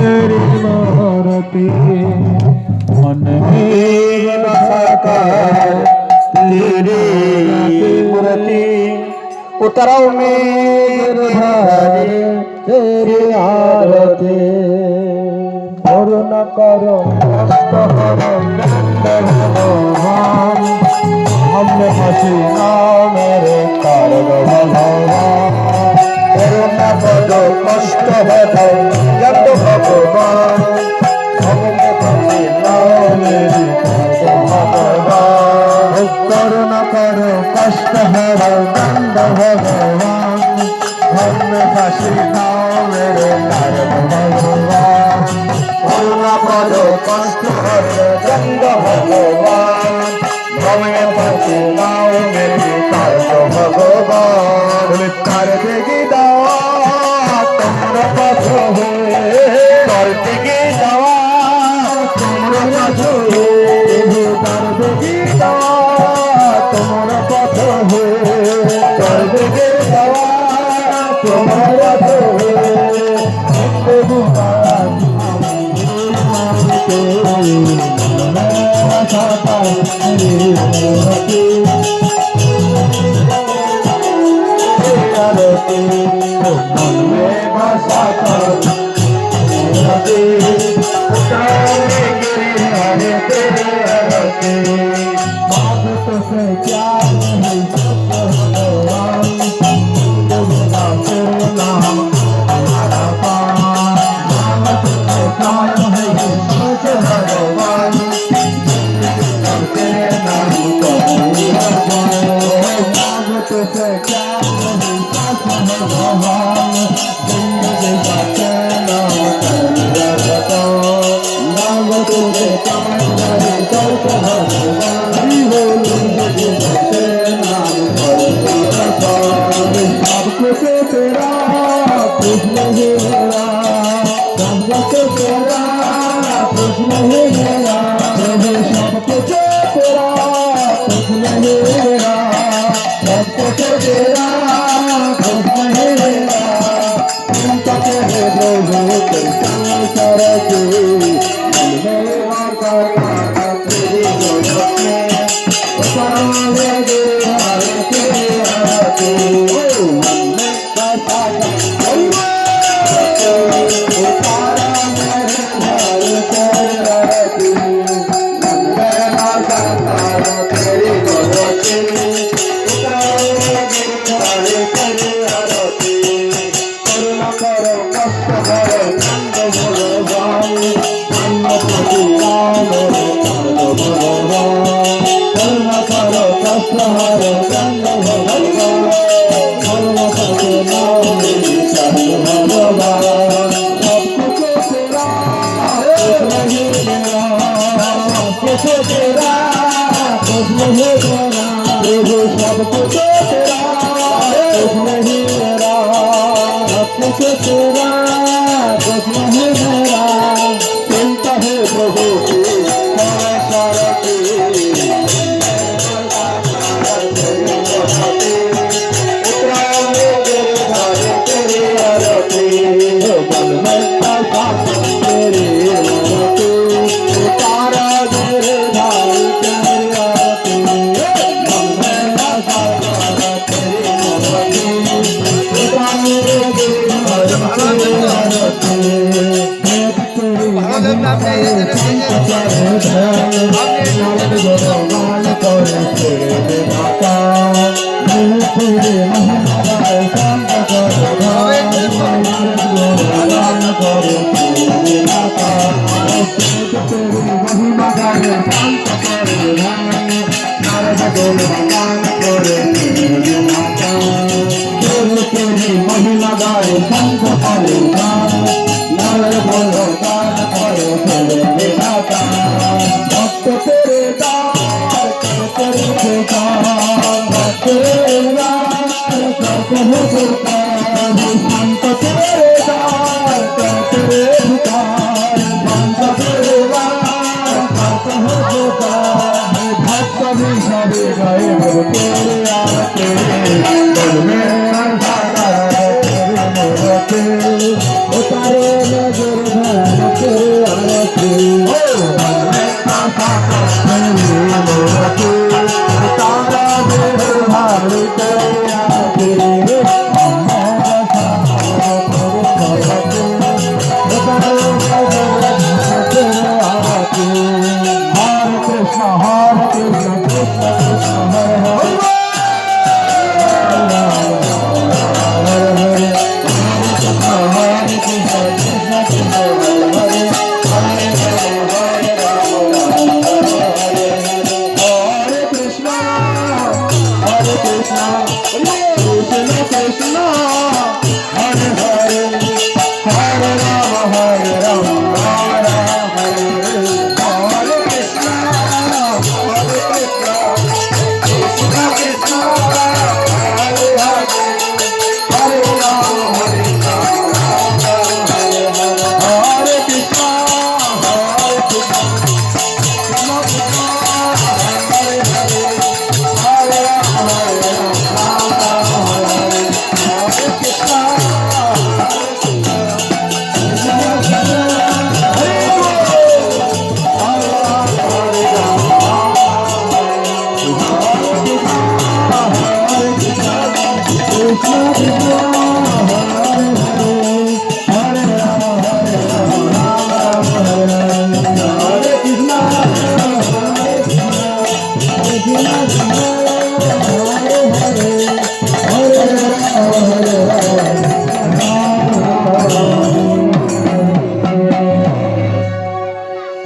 तेरी मूर्ति मन में बसाकर तेरी मूर्ति उतराओ मेरे भारे तेरी आरती करुणा करो कष्ट हरो भगवान हमने फांसी नाव मेरे कारग भगवान करुणा करो कष्ट हरो जब भगवान हमने फांसी नाव मेरे कारग भगवान करुणा करो कष्ट हरो दंड भगवान हमने फांसी नाव मेरे कारग भगवान करुणा करो कष्ट हरो दंड भगवान हमें फांसी नाव मेरे कारग भगवान कर देगी दवा तुम्हारा पथ हो कर देगी दवा तुम्हारा पथ हो कर देगी दवा तुम्हारा पथ हो कर देगी दवा तुम्हारा पथ मन में बसा कर मांगत से क्या नहीं भगवान नाम हमारा पान मांगत से क्या नहीं भगवान तेरे नाम को मांगत से क्या नहीं भगवान जिंदगी का चैन मांगत से क्या नहीं भगवान तेरा कृष्ण है मेरा सब कुछ तेरा कृष्ण है मेरा सब कुछ तेरा कृष्ण है मेरा सब कुछ तेरा कृष्ण है मेरा चिंता करे प्रभु कृष्ण सरके मन में माता तेरी गोद में सारे देवार के आते मन में तेरे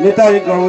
নেতাজি